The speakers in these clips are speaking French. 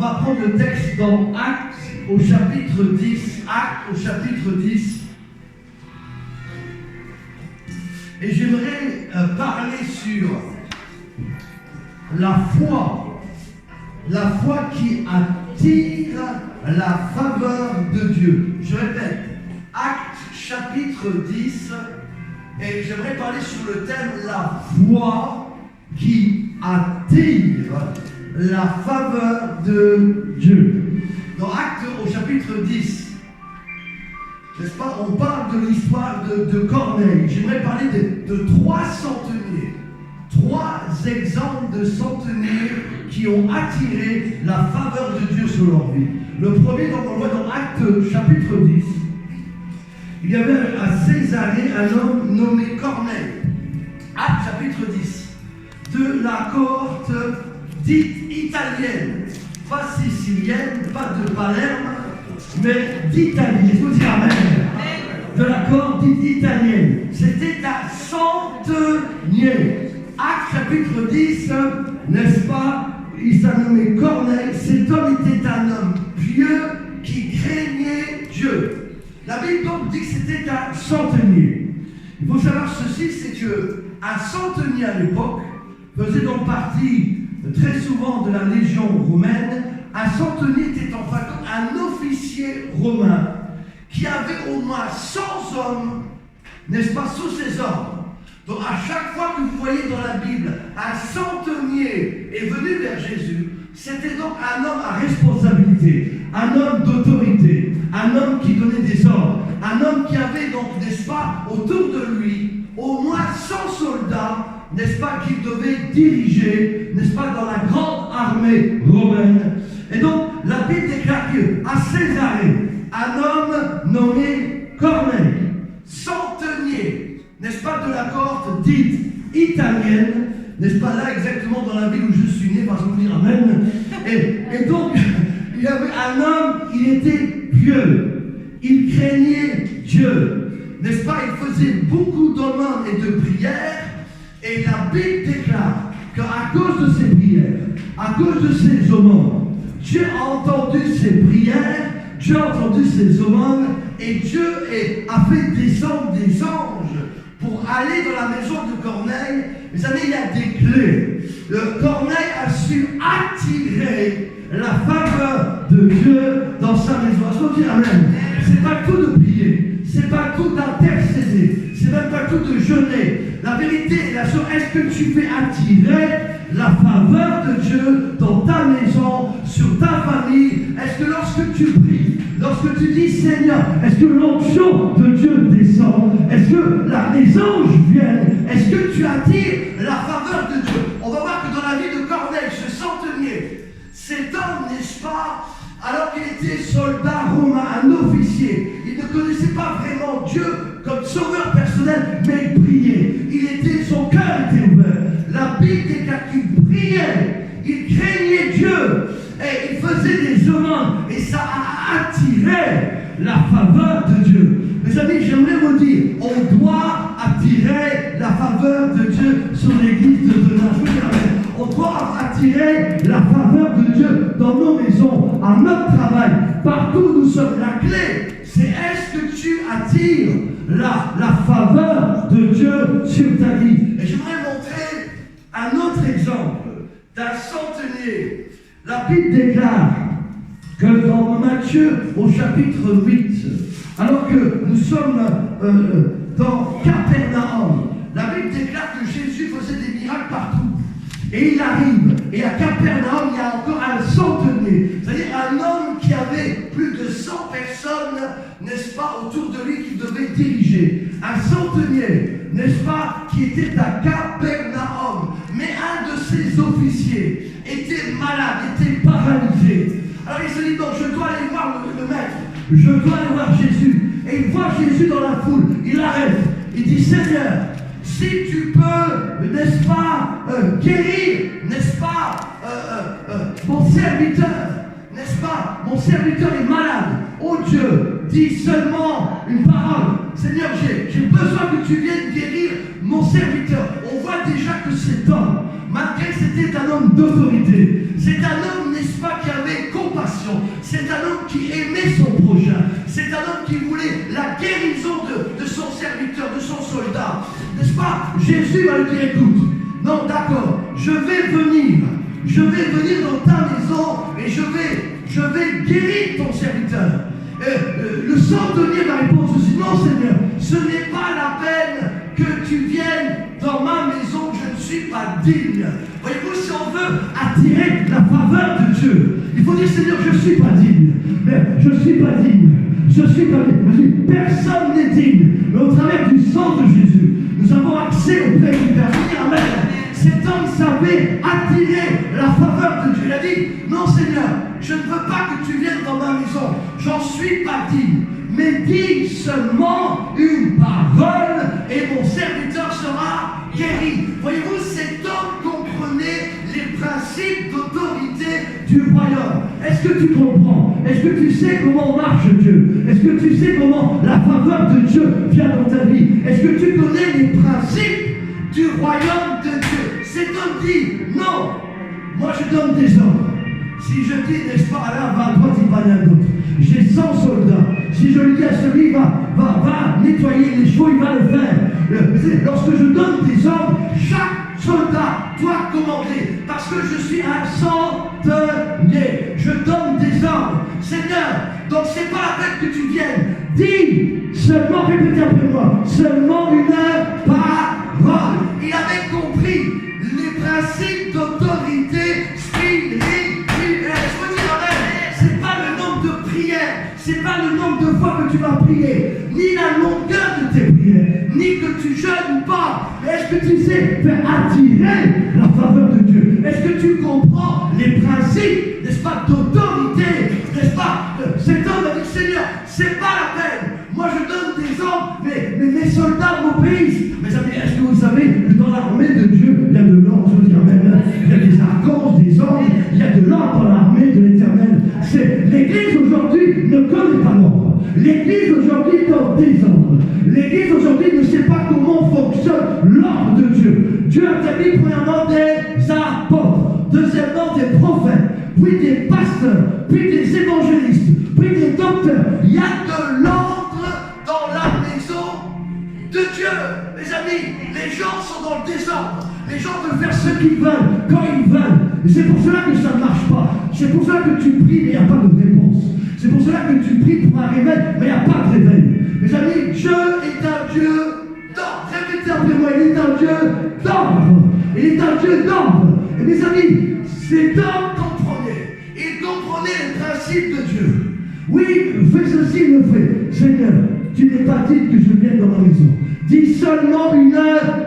va prendre le texte dans Actes au chapitre 10. Actes au chapitre 10. Et j'aimerais parler sur la foi qui attire la faveur de Dieu. Je répète, Actes chapitre 10, et j'aimerais parler sur le thème la foi qui attire la faveur de Dieu. Dans Actes au chapitre 10, n'est-ce pas, on parle de l'histoire de Corneille. J'aimerais parler de 3 centeniers. 3 exemples de centeniers qui ont attiré la faveur de Dieu sur leur vie. Le premier, donc, on voit dans Actes chapitre 10, il y avait à Césarée un homme nommé Corneille. Actes chapitre 10, de la cohorte dite italienne, pas sicilienne, pas de Palerme, mais d'Italie. Il faut dire amen. De la cohorte dite italienne. C'était un centenier. Actes chapitre 10, n'est-ce pas? Il s'est nommé Corneille. Cet homme était un homme pieux qui craignait Dieu. La Bible donc dit que c'était un centenier. Il faut savoir ceci, c'est qu'un centenier à l'époque faisait donc partie très souvent de la légion romaine. Un centenier était en fait un officier romain qui avait au moins 100 hommes, n'est-ce pas, sous ses ordres. Donc à chaque fois que vous voyez dans la Bible un centenier est venu vers Jésus, c'était donc un homme à responsabilité, un homme d'autorité, un homme qui donnait des ordres, un homme qui avait donc, n'est-ce pas, autour de lui au moins 100 soldats, n'est-ce pas, qu'il devait diriger, n'est-ce pas, dans la grande armée romaine. Et donc la Bible déclare qu'à Césarée, un homme nommé Corneille, centenier, n'est-ce pas, de la cohorte dite italienne, n'est-ce pas, là exactement dans la ville où je suis né, parce qu'on dit amen. Et donc, il y avait un homme, il était pieux, il craignait Dieu, n'est-ce pas, il faisait beaucoup d'aumônes et de prières, et la Bible déclare qu'à cause de ses prières, à cause de ses aumônes, Dieu a entendu ses prières, Dieu a entendu ses aumônes, et Dieu a fait descendre des anges pour aller dans la maison de Corneille. Vous savez, il y a des clés. Corneille a su attirer la faveur de Dieu dans sa maison. Est-ce qu'on dit amen? C'est pas tout de prier, c'est pas tout d'intercéder, c'est même pas tout de jeûner. La vérité est la chose, est-ce que tu fais attirer la faveur de Dieu dans ta maison, sur ta famille? Est-ce que lorsque tu pries, lorsque tu dis Seigneur, est-ce que l'onction de Dieu descend? Est-ce que les anges viennent? Est-ce que tu attires la faveur de Dieu? On va voir que dans la vie de Corneille, ce centenier, cet homme, n'est-ce pas, alors qu'il était soldat romain, un officier, il ne connaissait pas vraiment Dieu comme sauveur personnel, mais il priait. Son cœur était ouvert. La Bible déclare qu'il priait, il craignait Dieu, et il faisait des aumônes, et ça a attiré la faveur de Dieu. Mes amis, j'aimerais vous dire, on doit attirer la faveur de Dieu sur l'église de Nazareth. On doit attirer la faveur de Dieu dans nos maisons, à notre travail, partout où nous sommes. La clé, c'est est-ce que tu attires la faveur de Dieu sur ta vie? Et j'aimerais montrer un autre exemple d'un centenier. La Bible déclare que dans Matthieu au chapitre 8, alors que nous sommes dans Capernaum, la Bible déclare que Jésus faisait des miracles partout. Et il arrive, et à Capernaum, il y a encore un centenier, c'est-à-dire un homme qui avait plus de 100 personnes, n'est-ce pas, autour de lui qu'il devait diriger. Un centenier, n'est-ce pas, qui était à Capernaum. Mais un de ses officiers était malade, était paralysé. Alors il se dit, donc je dois aller voir le maître, je dois aller voir Jésus. Et il voit Jésus dans la foule, il arrête, il dit, Seigneur, si tu peux, n'est-ce pas, guérir, n'est-ce pas, mon serviteur, n'est-ce pas, mon serviteur est malade. Oh Dieu, dis seulement une parole. Seigneur, j'ai besoin que tu viennes guérir mon serviteur. On voit déjà que cet homme, malgré que c'était un homme d'autorité, c'est un homme, n'est-ce pas, qui avait C'est un homme qui aimait son prochain. C'est un homme qui voulait la guérison de son serviteur, de son soldat. N'est-ce pas? Jésus va lui dire, écoute, non, d'accord, je vais venir dans ta maison et je vais guérir ton serviteur. Le centenier va répondre ceci, non Seigneur, ce n'est pas la peine que tu viennes dans ma maison, je ne suis pas digne. Voyez-vous, si on veut attirer la faveur de Dieu, il faut dire Seigneur, je ne suis pas digne. Mais je ne suis pas digne. Je ne suis pas digne. Personne n'est digne. Mais au travers du sang de Jésus, nous avons accès auprès du Père. Amen. Cet homme savait attirer la faveur de Dieu. Il a dit, non Seigneur, je ne veux pas que tu viennes dans ma maison. J'en suis pas digne. Mais dis seulement une parole et mon serviteur sera guéri. Voyez-vous, cet homme comprenait les principes d'autorité du royaume. Est-ce que tu comprends? Est-ce que tu sais comment marche Dieu? Est-ce que tu sais comment la faveur de Dieu vient dans ta vie? Est-ce que tu connais les principes du royaume de Dieu? Cet homme dit, non, moi je donne des ordres. Si je dis, n'est-ce pas, là, va à droite, il va à l'autre. J'ai 100 soldats. Si je lui dis à celui, va nettoyer les chevaux, il va le faire. Lorsque je donne des ordres, chaque soldat doit commander. Parce que je suis un centenier. Je donne des ordres. Seigneur, donc c'est pas la peine que tu viennes. Dis seulement, répétez après moi, seulement une parole. Il avait compris les principes d'autorité spirituelle. C'est pas le nombre de prières, c'est pas le nombre de fois que tu vas prier, ni la longueur de tes prières, ni que tu jeûnes ou pas. Mais est-ce que tu sais faire attirer la faveur de Dieu? Est-ce que tu comprends les principes, n'est-ce pas, d'autorité? N'est-ce pas? Cet homme a dit, Seigneur, c'est pas la peine. Moi je donne des ordres, mais mes soldats m'obéissent. Mes amis, est-ce que vous savez, dans l'armée de Dieu, il y a de l'ordre, je veux dire même, il y a des archanges, des anges, il y a de l'ordre dans l'armée de l'Éternel. L'Église aujourd'hui ne connaît pas l'ordre. L'Église aujourd'hui est en désordre. L'Église aujourd'hui ne sait pas comment fonctionne l'ordre de Dieu. Dieu a établi premièrement des apôtres, deuxièmement des prophètes, puis des pasteurs, puis des évangélistes, puis des docteurs. Il y a de l'ordre dans la maison de Dieu. Mes amis, les gens sont dans le désordre. Les gens veulent faire ce qu'ils veulent, quand ils veulent. Et c'est pour cela que ça ne marche pas. C'est pour cela que tu pries, mais il n'y a pas de réponse. C'est pour cela que tu pries pour un réveil, mais il n'y a pas de réveil. Mes amis, Dieu est un Dieu d'ordre. Répétez après moi, il est un Dieu d'ordre. Il est un Dieu d'ordre. Et mes amis, cet homme comprenait. Il comprenait les principes de Dieu. Oui, fais ceci, il le fait. Seigneur, tu n'es pas dit que je vienne dans ma maison. Dis seulement une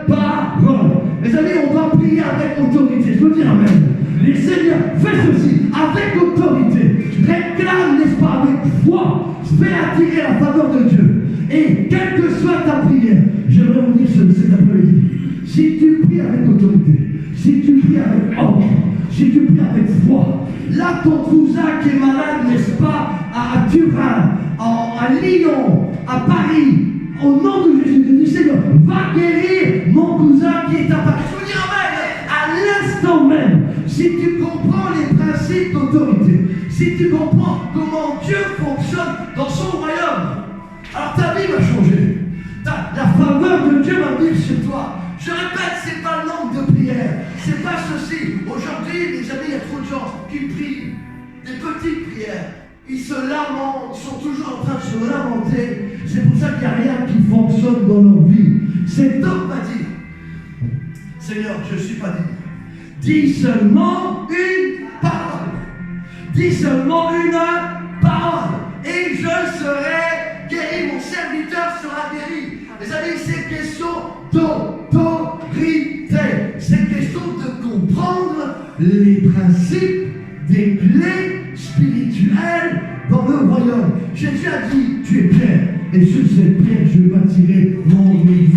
parole. Mes amis, on doit prier avec autorité. Je veux dire amen. Les seigneurs, fais ceci avec autorité. Réclame, n'est-ce pas, avec foi. Fais attirer la faveur de Dieu. Et quelle que soit ta prière, j'aimerais vous dire cet après-midi. Si tu pries avec autorité, si tu pries avec ordre, si tu pries avec foi, là ton cousin qui est malade, n'est-ce pas, à Turin, à Lyon, à Paris, au nom de Jésus, je dis Seigneur, va guérir mon cousin qui est à Paris. Je veux dire amen, à l'instant même, si tu comprends les principes d'autorité, si tu comprends comment Dieu fonctionne dans son royaume, alors ta vie va changer. La faveur de Dieu va venir sur toi. Je répète, c'est pas le nombre de prières, c'est pas ceci. Aujourd'hui, les amis, il y a trop de gens qui prient des petites prières. Ils se lamentent, ils sont toujours en train de se lamenter. C'est pour ça qu'il n'y a rien qui fonctionne dans leur vie. Cet homme m'a dit, Seigneur, je ne suis pas digne. Dis seulement une parole. Dis seulement une parole. Et je serai guéri. Mon serviteur sera guéri. Les amis, c'est question d'autorité. C'est question de comprendre les principes des clés spirituelles dans le royaume. Jésus a dit, tu es Pierre, et sur cette pierre je bâtirai mon église.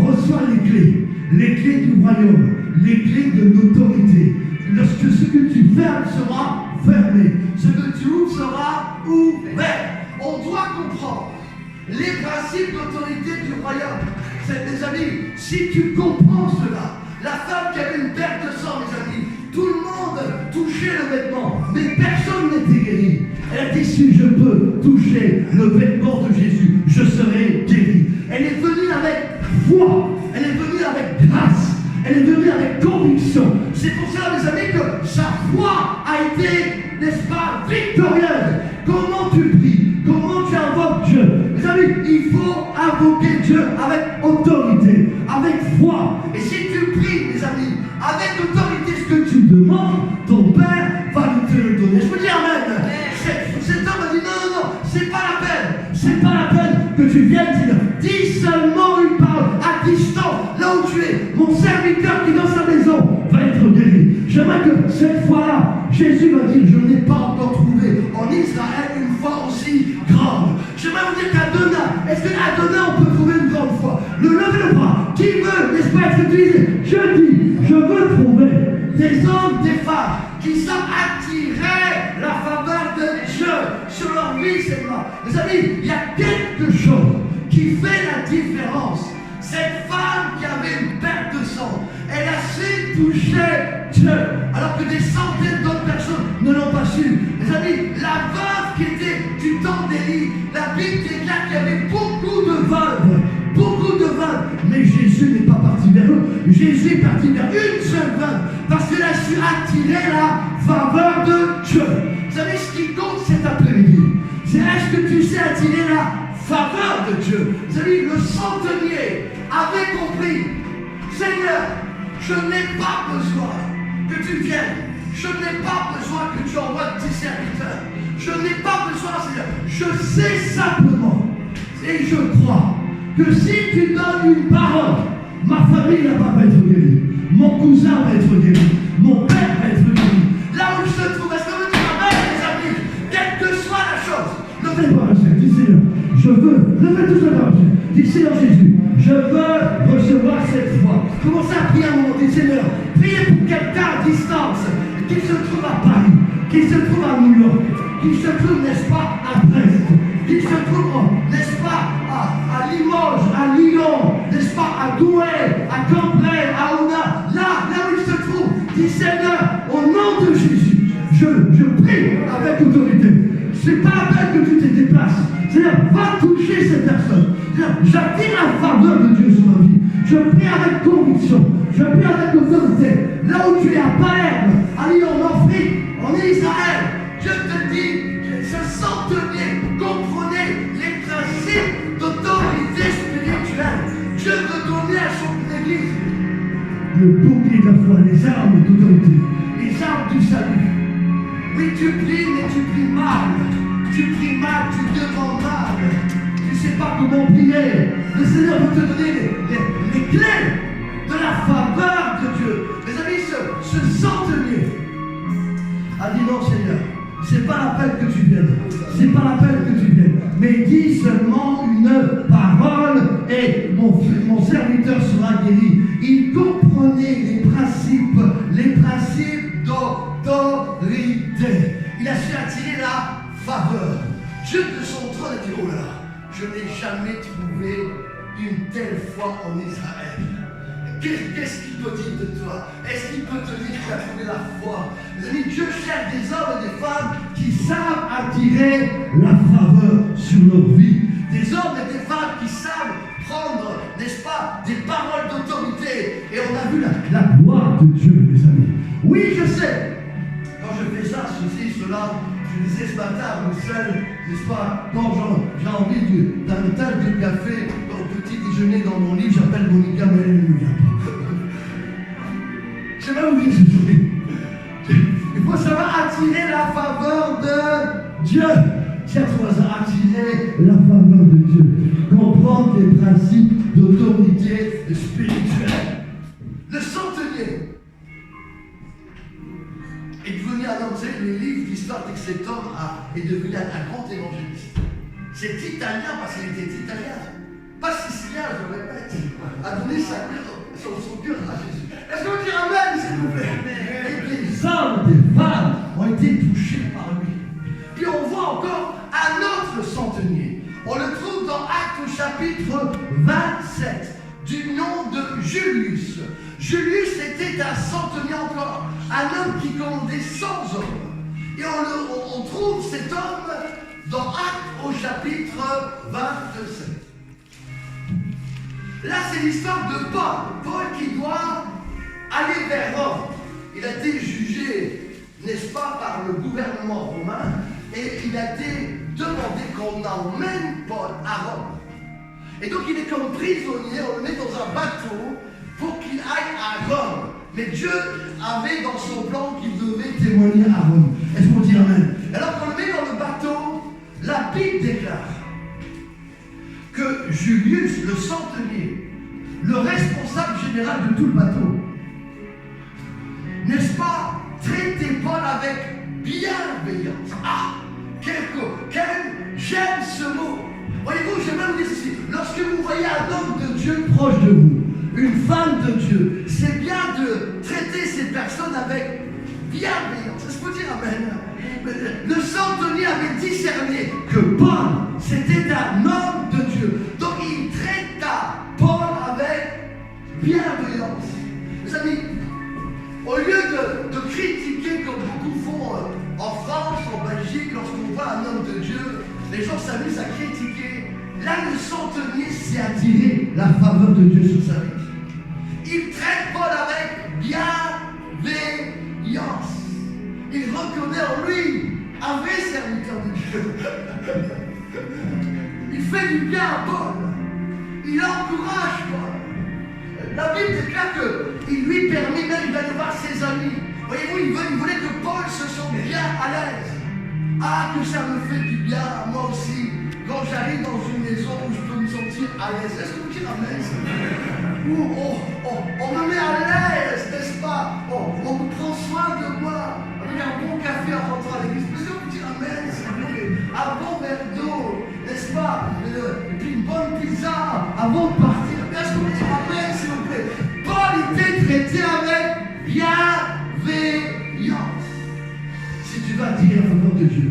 Reçois les clés du royaume, les clés de l'autorité. Lorsque ce que tu fermes sera fermé, ce que tu ouvres sera ouvert. On doit comprendre les principes d'autorité du royaume. Mes amis, si tu comprends cela, la femme qui avait une perte de sang, mes amis, tout le monde touchait le vêtement, mais personne n'était guéri. peux toucher le vêtement de Jésus, je serai guéri. Elle est venue avec foi, elle est venue avec grâce, elle est venue avec conviction. C'est pour cela, mes amis, que sa foi a été, n'est-ce pas, victorieuse. Comment tu pries? Comment tu invoques Dieu? Mes amis, il faut invoquer Dieu avec autorité, avec foi. Et si tu pries, mes amis, avec autorité, ce que tu demandes, ton Père va te le donner. Je peux dire amen. Cet homme a dit non, c'est pas la peine. C'est pas la peine que tu viennes dire. Dis seulement une parole à distance, là où tu es. Mon serviteur qui est dans sa maison va être guéri. J'aimerais que cette fois-là, Jésus va dire, je n'ai pas encore trouvé en Israël une foi aussi grande. J'aimerais vous dire qu'Adonai, est-ce qu'Adonai on peut trouver une grande foi? Levez le bras. Qui veut, n'est-ce pas, être utilisé? Je dis, je veux trouver des hommes, des femmes qui savent attirer la faveur de Dieu sur leur vie, c'est moi. Mes amis, il y a quelque chose qui fait la différence. Cette femme qui avait une perte de sang, elle a su toucher Dieu, alors que des centaines d'autres personnes ne l'ont pas su. Mes amis, la veuve qui était du temps d'Élie, la Bible déclare qu'il y avait beaucoup de veuves, mais Jésus n'est pas parti vers eux. Jésus est parti vers une seule veuve, parce qu'elle a su attirer la faveur de Dieu. Vous savez, ce qui compte cet après-midi, c'est est-ce que tu sais attirer la faveur de Dieu? Vous savez, le centenier avait compris, Seigneur, je n'ai pas besoin que tu viennes, je n'ai pas besoin que tu envoies 10 serviteurs, je n'ai pas besoin, Seigneur, je sais simplement, et je crois, que si tu donnes une parole, ma famille là-bas va être guérie, mon cousin va être guéri, mon père va être guéri. Là où je se trouve, est-ce que vous dites amen, les amis, quelle que soit la chose, levez le Seigneur, dis Seigneur, je veux, levez tous les bras, dis Seigneur Jésus, je veux recevoir cette foi. Commencez à prier un moment, dis Seigneur, priez pour quelqu'un à distance, qui se trouve à Paris, qui se trouve à New York, qui se trouve, n'est-ce pas, à Brest, qui se trouve, n'est-ce pas, à Limoges, à Lyon, n'est-ce pas, à Douai, à Cambrai, à Ouna, là où il se trouve, dis Seigneur, au nom de Jésus, je prie avec autorité. C'est pas la peine que tu te déplaces. Seigneur, va toucher cette personne. J'attire la faveur de Dieu sur ma vie. Je prie avec conviction. Je prie avec autorité. Là où tu es à Palerme, à Lyon, en Afrique, en Israël, je te dis, ce centenier comprenait les principes d'autorité spirituelle. Dieu veut donner à son église le bouclier de la foi, les armes d'autorité, les armes du salut. Oui, tu pries, mais tu pries mal. Tu pries mal, tu demandes mal. Tu ne sais pas comment prier. Le Seigneur veut te donner les clés de la faveur de Dieu. Mes amis, ce centenier a dit non, Seigneur, c'est pas la peine que tu viennes. C'est pas la peine que tu viennes. Mais dis seulement une parole et mon serviteur sera guéri. Il comprenait les principes d'autorité. Il a su attirer la faveur. Dieu de son trône a dit, oh là, je n'ai jamais trouvé une telle foi en Israël. Qu'est-ce qu'il peut dire de toi? Est-ce qu'il peut te dire qu'il a trouvé la foi? Mes amis, Dieu cherche des hommes et des femmes qui savent attirer la faveur sur leur vie. Des hommes et des femmes qui savent prendre, n'est-ce pas, des paroles d'autorité. Et on a vu la gloire de Dieu, mes amis. Oui, je sais. Quand je fais ça, ceci, cela, je disais ce matin à Bruxelles, n'est-ce pas, quand j'ai envie d'un tasse de café au petit déjeuner dans mon lit, j'appelle Monica, mais elle ne me vient pas. Je sais pas où dire ce il faut savoir attirer la faveur de Dieu. C'est attirer la faveur de Dieu. Comprendre les principes d'autorité spirituelle. Le centenier est devenu annoncer les livres d'histoire que cet homme est devenu un grand évangéliste. C'est italien parce qu'il était italien. Pas sicilien, je le répète. A donné son cœur à Jésus. Est-ce que vous direz amen, s'il vous plaît? Et des hommes, des femmes ont été touchés par lui. Puis on voit encore un autre centenier. On le trouve dans Actes chapitre 27, du nom de Julius. Julius était un centenier encore, un homme qui commandait 100 hommes. Et on trouve cet homme dans Actes au chapitre 27. Là, c'est l'histoire de Paul. Paul qui doit aller vers Rome. Il a été jugé, n'est-ce pas, par le gouvernement romain, et il a été demandé qu'on emmène Paul à Rome. Et donc il est comme prisonnier, on le met dans un bateau pour qu'il aille à Rome. Mais Dieu avait dans son plan qu'il devait témoigner à Rome. Est-ce qu'on dit amen? Alors qu'on le met dans le bateau, la Bible déclare que Julius, le centenier, le responsable général de tout le bateau, n'est-ce pas, traitait Paul avec bienveillance. Ah, j'aime ce mot. Voyez-vous, j'ai même dit ceci. Lorsque vous voyez un homme de Dieu proche de vous, une femme de Dieu, c'est bien de traiter ces personnes avec bienveillance. Est-ce que vous dire amen? Le centenier avait discerné que Paul, c'était un homme de Dieu. Donc il traita Paul avec bienveillance. Mes amis, au lieu de critiquer comme beaucoup font en France, en Belgique, lorsqu'on voit un homme de Dieu, les gens s'amusent à critiquer. Là, le centenier s'est attiré la faveur de Dieu sur sa vie. Il traite Paul avec bienveillance. Il reconnaît en lui un vrai serviteur de Dieu. Il fait du bien à Paul. Il encourage Paul. La Bible déclare qu'il lui permet même d'aller voir ses amis. Voyez-vous, il voulait que Paul se sente bien à l'aise. Ah, que ça me fait du bien, moi aussi, quand j'arrive dans une maison où je peux me sentir à l'aise. Est-ce que vous dites amen? Où on me met à l'aise, n'est-ce pas? On me prend soin de moi, avec un bon café en rentrant à l'église. Est-ce que vous dites amen? Un bon verre d'eau, n'est-ce pas? Et puis une bonne pizza avant de partir. Est-ce que vous dites amen, s'il vous plaît? Paul était traité avec bienveillance. Si tu vas dire la faveur de Dieu,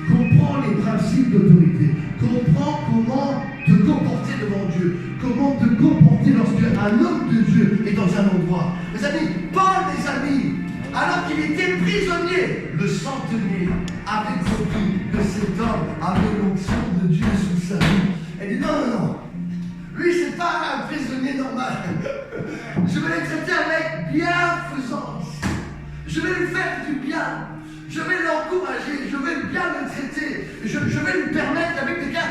comprends les principes d'autorité, comprends comment te comporter devant Dieu, comment te comporter lorsque un homme de Dieu est dans un endroit. Mes amis, Paul, mes amis, alors qu'il était prisonnier, le centenier avait compris que cet homme avait l'onction de Dieu sous sa vie. Elle dit non, lui c'est pas un prisonnier normal. Je vais le traiter avec bienfaisance. Je vais lui faire du bien. Je vais l'encourager, je vais bien le traiter, je vais lui permettre, avec des gars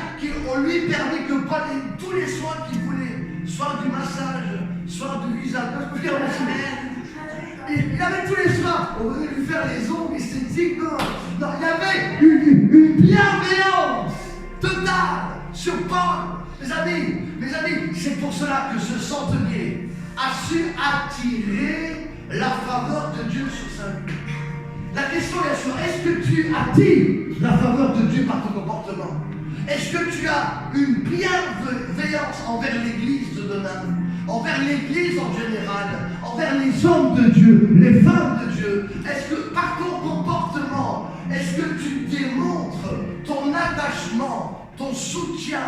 on lui permet que Paul ait tous les soins qu'il voulait, soit du massage, soit du visage. Il avait tous les soins, on venait lui faire les ongles esthétiques, non, il y avait une bienveillance totale sur Paul. Mes amis, c'est pour cela que ce centenier a su attirer la faveur de Dieu sur sa vie. La question est sur, est-ce que tu attires la faveur de Dieu par ton comportement? Est-ce que tu as une bienveillance envers l'église de demain, envers l'église en général, envers les hommes de Dieu, les femmes de Dieu? Est-ce que par ton comportement, est-ce que tu démontres ton attachement, ton soutien,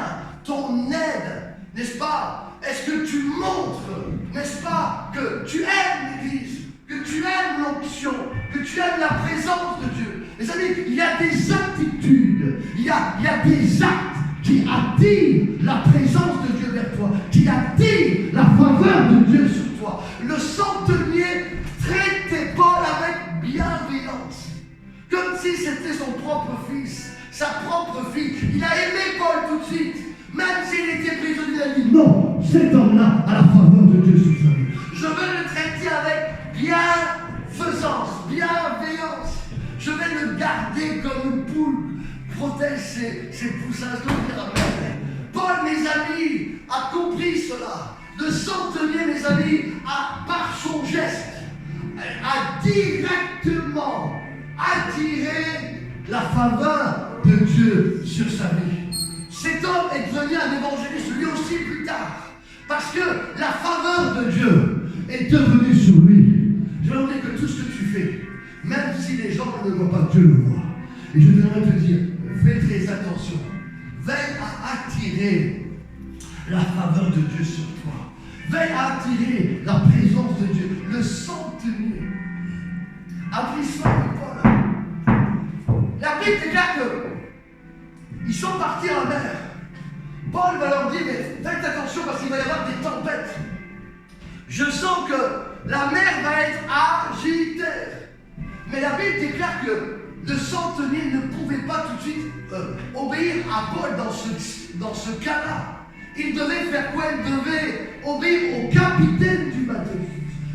ton aide, n'est-ce pas? Est-ce que tu montres, n'est-ce pas, que tu aimes l'église? Que tu aimes l'onction, que tu aimes la présence de Dieu. Mes amis, il y a des attitudes, il y a des actes qui attirent la présence de Dieu vers toi, qui attirent la faveur de Dieu sur toi. Le centenier traitait Paul avec bienveillance, comme si c'était son propre fils, sa propre fille. Il a aimé Paul tout de suite, même s'il était prisonnier. Il a dit non, cet homme-là a la faveur de Dieu sur sa vie. Je veux le traiter avec bienfaisance, bienveillance. Je vais le garder comme une poule protège ses poussins. Paul, mes amis, a compris cela. Le centenier, mes amis, par son geste, a directement attiré la faveur de Dieu sur sa vie. Cet homme est devenu un évangéliste lui aussi plus tard, parce que la faveur de Dieu est devenue sur lui. Je vais vous dire que tout ce que tu fais, même si les gens ne le voient pas, Dieu le voit. Et je voudrais te dire, fais très attention. Veille à attirer la faveur de Dieu sur toi. Veille à attirer la présence de Dieu. Le centenier a pris soin de Paul. La Bible déclare que sont partis en mer. Paul va leur dire, mais faites attention parce qu'il va y avoir des tempêtes. Je sens que la mer va être agitée. Mais la Bible déclare que le centenier ne pouvait pas tout de suite obéir à Paul dans ce cas-là. Il devait faire quoi? Il devait obéir au capitaine du bateau.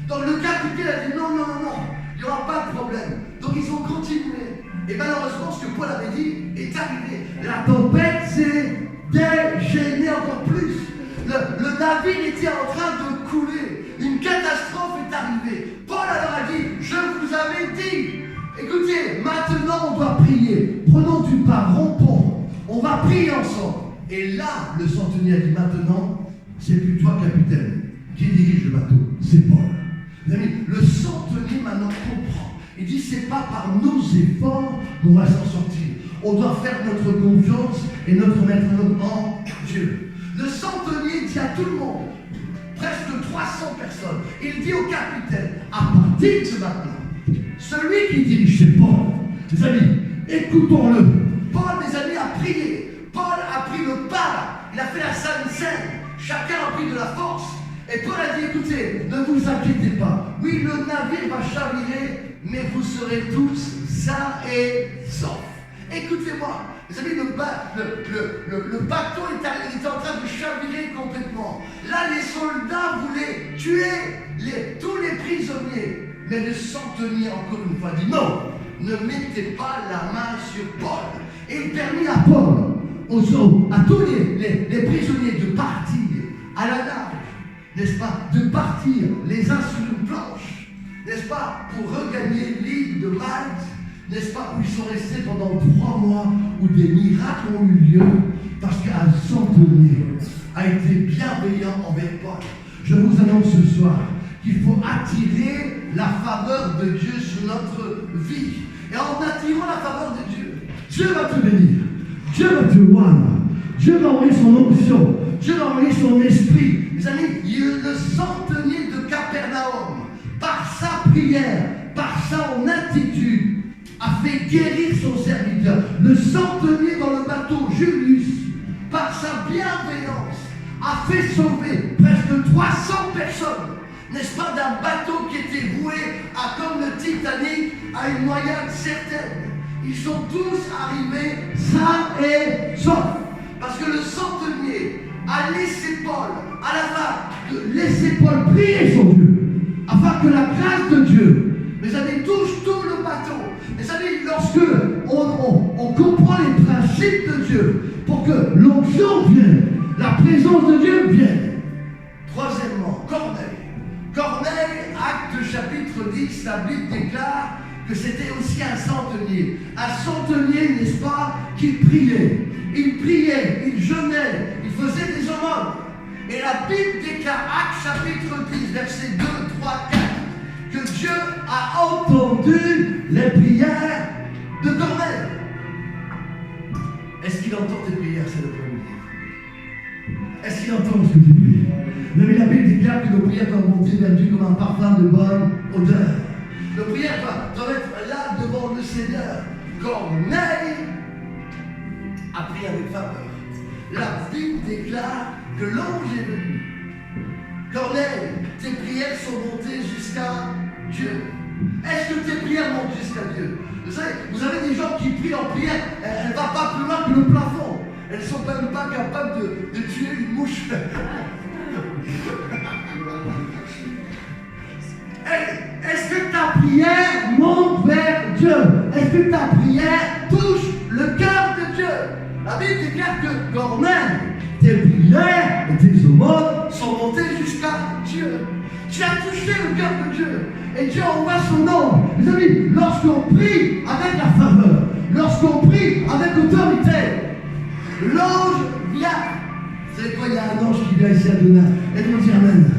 Donc le capitaine a dit non, il n'y aura pas de problème. Donc ils ont continué. Et malheureusement, ce que Paul avait dit est arrivé. La tempête s'est déchaînée encore plus. Le navire était en train de couler. Une catastrophe est arrivée. Paul alors a dit, je vous avais dit, écoutez, maintenant on doit prier. Prenons du pain, rompons. On va prier ensemble. Et là, le centenier a dit, maintenant, c'est plus toi, capitaine, qui dirige le bateau. C'est Paul. Mes amis, le centenier maintenant comprend. Il dit, c'est pas par nos efforts qu'on va s'en sortir. On doit faire notre confiance et notre mettre en Dieu. Le centenier dit à tout le monde, presque 300 personnes, il dit au capitaine, à partir de maintenant, celui qui dirige, c'est Paul. Mes amis, écoutons-le. Paul, mes amis, a prié. Paul a pris le pas, il a fait la Sainte Seine. Chacun a pris de la force. Et Paul a dit, écoutez, ne vous inquiétez pas. Oui, le navire va chavirer, mais vous serez tous sains et saufs. Écoutez-moi, vous savez, le bateau est en train de chavirer complètement. Là, les soldats voulaient tuer tous les prisonniers. Mais le centenier, encore une fois, dit non, ne mettez pas la main sur Paul. Et il permit à Paul, à tous les prisonniers de partir à la nage, n'est-ce pas, de partir les uns sur une planche, n'est-ce pas, pour regagner l'île de Malte, n'est-ce pas, où ils sont restés pendant 3 mois, où des miracles ont eu lieu, parce qu'un centenier a été bienveillant envers Paul. Je vous annonce ce soir qu'il faut attirer la faveur de Dieu sur notre vie. Et en attirant la faveur de Dieu, Dieu va te bénir, Dieu va te voir, Dieu va envoyer son onction, Dieu va envoyer son esprit. Mes amis, le centenier de Capernaum, par sa prière, par son attitude, a fait guérir son serviteur. Le centenier dans le bateau, Julius, par sa bienveillance, a fait sauver presque 300 personnes, n'est-ce pas, d'un bateau qui était voué à, comme le Titanic, à une noyade certaine. Ils sont tous arrivés sains et saufs. Parce que le centenier a laissé Paul, à la fin, de laisser Paul prier son Dieu, afin que la grâce de Dieu, mes amis, touche tout le bateau. Mes amis, lorsque on comprend les principes de Dieu, pour que l'onction vienne, la présence de Dieu vienne. Troisièmement, Corneille. Corneille, Actes chapitre 10, la Bible déclare que c'était aussi un centenier. Un centenier, n'est-ce pas, qui priait. Il priait, il jeûnait, il faisait des aumônes. Et la Bible déclare, Actes chapitre 10, versets 2, 3, 4, que Dieu a entendu les prières de Corneille. Est-ce qu'il entend tes prières, c'est le premier? Est-ce qu'il entend ce que tu pries? Mais la Bible déclare que nos prières doivent monter vers Dieu comme un parfum de bonne odeur. Nos prières doivent être là devant le Seigneur. Corneille a prié avec faveur. La Bible déclare que l'ange est venu. Corneille, tes prières sont montées jusqu'à Dieu. Est-ce que tes prières montent jusqu'à Dieu? Vous savez, vous avez des gens qui prient en prière, elle ne va pas plus loin que le plafond. Elles ne sont même pas capables de tuer une mouche. Est-ce que ta prière monte vers Dieu? Est-ce que ta prière touche le cœur de Dieu? La Bible déclare que Corneille, tes prières et tes aumônes sont montées jusqu'à Dieu. Tu as touché le cœur de Dieu. Et Dieu envoie son ange. Mes amis, lorsqu'on prie avec la faveur, lorsqu'on prie avec autorité, l'ange vient. Vous savez quoi, il y a un ange qui vient ici à Donna. Et vous dire Amen.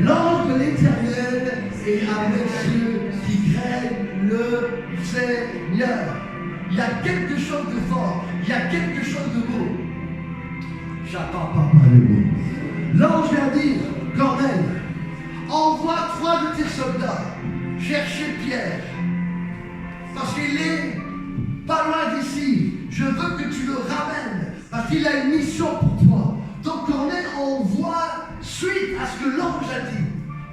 L'ange de l'Éternel est avec ceux qui craignent le Seigneur. Il y a quelque chose de fort. Il y a quelque chose de beau. J'attends pas parler de mots. L'ange vient dire, Corneille, envoie 3 de tes soldats chercher Pierre. Parce qu'il est pas loin d'ici. Je veux que tu le ramènes. Parce qu'il a une mission pour toi. Donc Corneille envoie, suite à ce que l'ange a dit,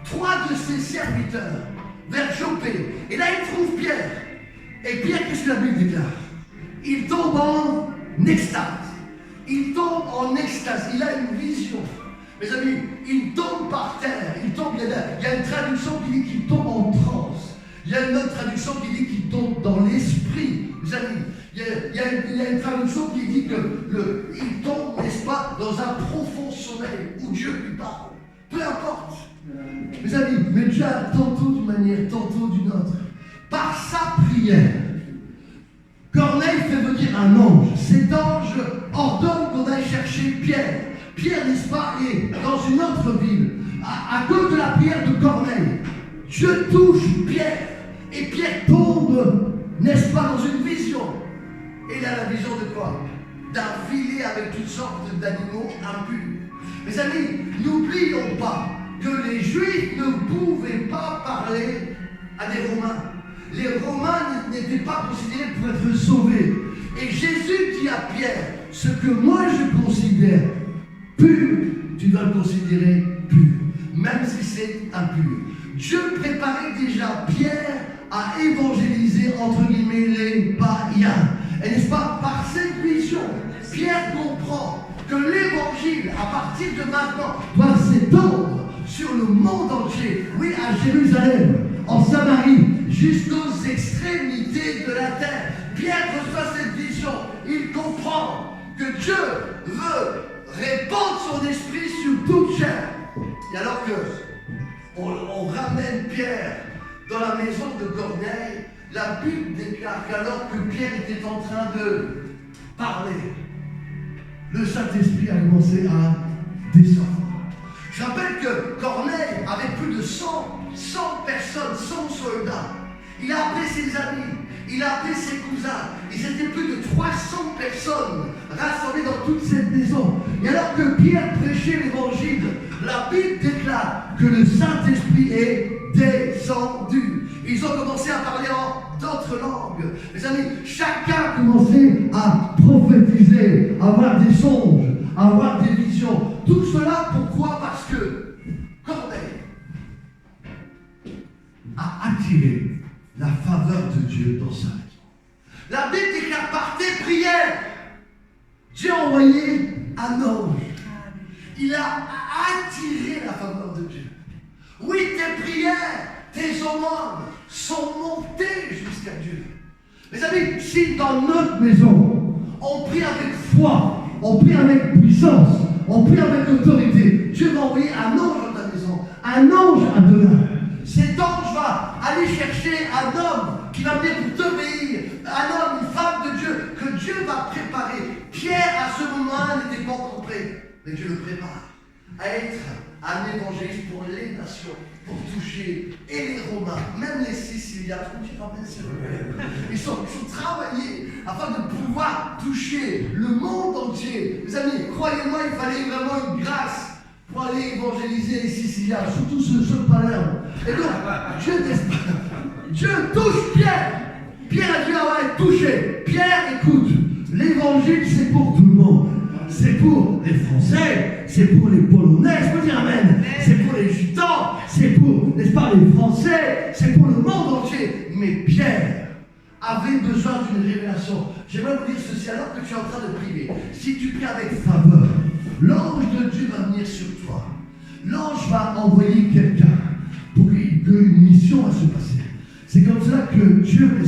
3 de ses serviteurs vers Joppé. Et là, il trouve Pierre. Et Pierre, qu'est-ce que la Bible déclare? Il tombe en extase. Il tombe en extase. Il a une vision. Mes amis, il tombe par terre. Il y a une traduction qui dit qu'il tombe en transe. Il y a une autre traduction qui dit qu'il tombe dans l'esprit. Mes amis, il y a une traduction qui dit qu'il tombe, n'est-ce pas, dans un profond sommeil où Dieu lui parle. Peu importe. Mes amis, mais Dieu a tantôt d'une manière, tantôt d'une autre. Par sa prière, Corneille fait venir un ange. Cet ange ordonne qu'on aille chercher Pierre. Pierre, n'est-ce pas, est dans une autre ville. À cause de la prière de Corneille, Dieu touche Pierre. Et Pierre tombe, n'est-ce pas, dans une vision. Et il a la vision de quoi? D'un filet avec toutes sortes d'animaux impurs. Mes amis, n'oublions pas que les Juifs ne pouvaient pas parler à des Romains. Les Romains n'étaient pas considérés pour être sauvés. Et Jésus dit à Pierre, ce que moi je considère pur, tu dois le considérer pur, même si c'est impur. Dieu préparait déjà Pierre à évangéliser, entre guillemets, les païens. Et n'est-ce pas, par cette vision, Pierre comprend que l'évangile, à partir de maintenant, doit s'étendre sur le monde entier. Oui, à Jérusalem, en Samarie, jusqu'aux extrémités de la terre. Pierre reçoit cette vision. Il comprend que Dieu veut répandre son esprit sur toute chair. Et alors que on ramène Pierre dans la maison de Corneille, la Bible déclare qu'alors que Pierre était en train de parler, le Saint-Esprit a commencé à descendre. Je rappelle que Corneille avait plus de 100 personnes, 100 soldats. Il a appelé ses amis, il a appelé ses cousins. Ils étaient plus de 300 personnes rassemblées dans toute cette maison. Et alors que Pierre prêchait l'évangile, la Bible déclare que le Saint-Esprit est descendu. Ils ont commencé à parler en d'autres langues. Mes amis, chacun a commencé à prophétiser, à avoir des songes, à avoir des visions. Tout cela, pourquoi? Parce que Corneille a attiré la faveur de Dieu dans sa maison. La Bible déclare par tes prières, Dieu a envoyé un ange. Il a attiré la faveur de Dieu. Oui, tes prières, tes aumônes sont montées jusqu'à Dieu. Mes amis, si dans notre maison, on prie avec foi, on prie avec puissance, on prie avec autorité, Dieu va envoyer un ange dans ta maison, un ange à demain. Cet ange va aller chercher un homme qui va venir pour t'obéir, un homme, une femme de Dieu, que Dieu va préparer. Pierre, à ce moment-là, n'était pas encore prêt, mais Dieu le prépare à être un évangéliste pour les nations, pour toucher et les Romains, même les Siciliens. Ils sont travaillés afin de pouvoir toucher le monde entier. Mes amis, croyez-moi, il fallait vraiment une grâce pour aller évangéliser les Siciliens, surtout ceux de Palerme. Et donc, Dieu touche Pierre. Pierre a dit, ah ouais, touché. Pierre, écoute, l'évangile c'est pour tout le monde. C'est pour les Français, c'est pour les Polonais, je peux dire amen. C'est pour les Gitans, c'est pour, n'est-ce pas, les Français, c'est pour le monde entier. Mais Pierre avait besoin d'une révélation. J'aimerais vous dire ceci, alors que tu es en train de prier. Si tu pries avec faveur, l'ange de Dieu va venir sur toi. L'ange va envoyer quelqu'un pour qu'une mission va se passer. C'est comme cela que Dieu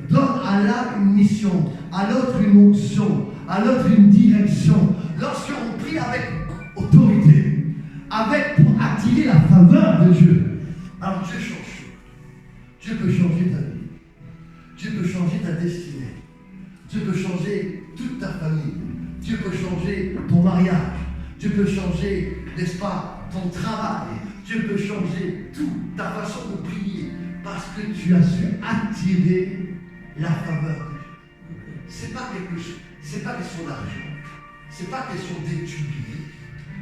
donne à l'un une mission, à l'autre une onction, à l'autre une direction. Lorsqu'on prie avec autorité, pour attirer la faveur de Dieu, alors Dieu change. Dieu peut changer ta vie. Dieu peut changer ta destinée. Dieu peut changer toute ta famille. Dieu peut changer ton mariage. Dieu peut changer, n'est-ce pas, ton travail. Dieu peut changer toute ta façon de prier parce que tu as su attirer la faveur de Dieu. C'est pas quelque chose, c'est pas question d'argent. C'est pas question d'étudier.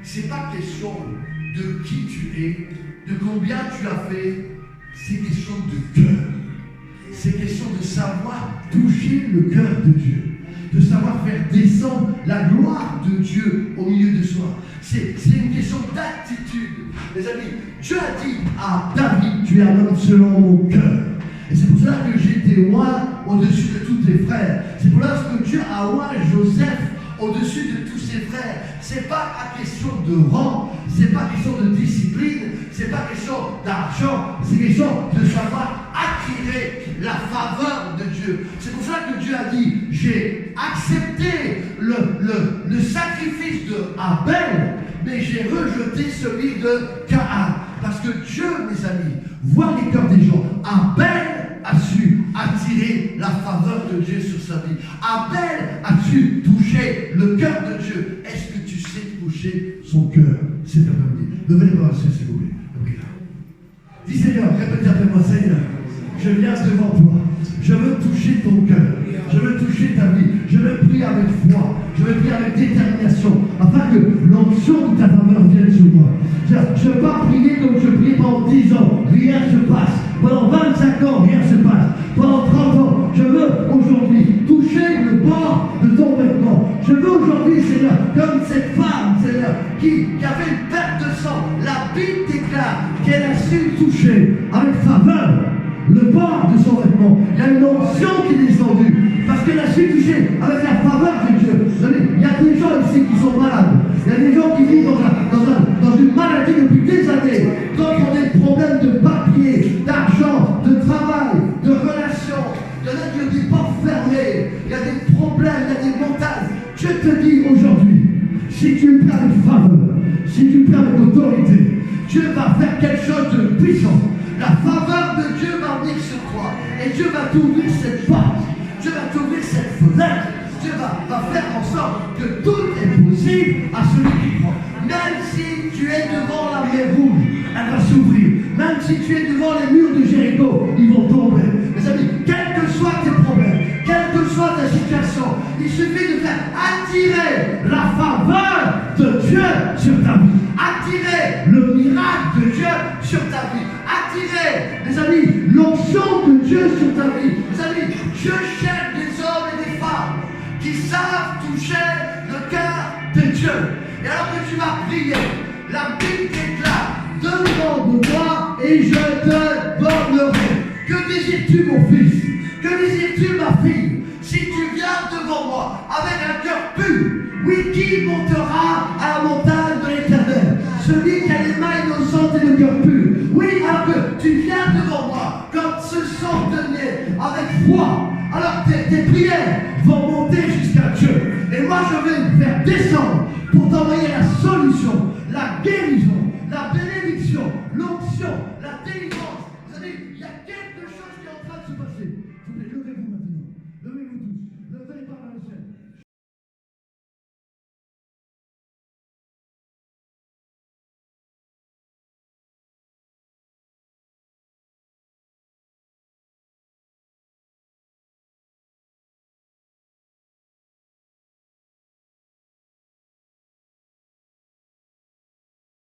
C'est pas question de qui tu es, de combien tu as fait. C'est question de cœur. C'est question de savoir toucher le cœur de Dieu. de savoir faire descendre la gloire de Dieu au milieu de soi. C'est une question d'attitude. Les amis, Dieu a dit à David, tu es un homme selon mon cœur. Et c'est pour cela que j'ai été oint au-dessus de tous tes frères. C'est pour cela que Dieu a oint Joseph au-dessus de tous ses frères. C'est pas à question de rang, c'est pas question de discipline, c'est pas question d'argent, c'est question de savoir attirer la faveur de Dieu. C'est pour cela que Dieu a dit, j'ai accepté le sacrifice de Abel, mais j'ai rejeté celui de Caïn. Parce que Dieu, mes amis, voit les cœurs des gens. Abel a su attirer la faveur de Dieu sur sa vie. Abel a su toucher le cœur de Dieu. Est-ce que tu sais toucher son cœur? C'est un peu dit. Levez les bras, s'il vous plaît. Dis Seigneur, répétez après moi, Seigneur, je viens devant toi. Je veux toucher ton cœur. Je veux toucher ta vie. Je veux prier avec foi. Je veux prier avec détermination. Afin que l'onction de ta faveur vienne sur moi. Je ne veux pas prier comme je priais pendant 10 ans. Rien ne se passe. Pendant 25 ans, rien ne se passe. Pendant 30 ans, je veux aujourd'hui toucher le bord de ton vêtement. Je veux aujourd'hui, Seigneur, comme cette femme, Seigneur, qui avait une perte de sang. La Bible déclare qu'elle a su toucher avec faveur le bord de son vêtement. Il y a une onction qui est descendue parce qu'elle a su toucher avec la faveur de Dieu. Vous savez, il y a des gens ici qui sont malades. Il y a des gens qui vivent dans une maladie depuis des années. D'autres ont des problèmes de papier, d'argent, de travail, de relations. Il y en a qui ont des portes fermées. Il y a des problèmes, il y a des montagnes. Je te dis aujourd'hui, si tu es plein avec faveur, si tu es plein avec autorité, Dieu va faire quelque chose de puissant. La faveur de Dieu va venir sur toi. Et Dieu va t'ouvrir cette porte. Dieu va t'ouvrir cette fenêtre. Dieu va faire en sorte que tout est possible à celui qui croit. Même si tu es devant la mer rouge, elle va s'ouvrir. Même si tu es devant les murs de Jéricho, ils vont tomber. Mes amis, quels que soient tes problèmes, quelle que soit ta situation, il suffit de faire attirer la faveur de Dieu sur ta vie. Attirer le miracle de Dieu sur ta vie. Attirer, mes amis, l'onction de Dieu sur ta vie. Mes amis, je cherche des hommes et des femmes qui savent toucher le cœur de Dieu. Et alors que tu vas prier, la Bible déclare, demande-moi et je te donnerai. Que désires-tu, mon fils? Que désires-tu, ma fille? Si tu viens devant moi avec un cœur pur, oui, qui montera à la montagne de l'Éternel? Celui qui a les mains innocentes et le cœur pur. Oui, alors que tu viens devant moi comme ce centenier avec foi, alors tes prières vont monter jusqu'à Dieu. Et moi, je vais faire descendre pour t'envoyer la solution, la guérison, la bénédiction, l'onction, la délivrance. Vous savez, il y a quelque chose qui est en train de se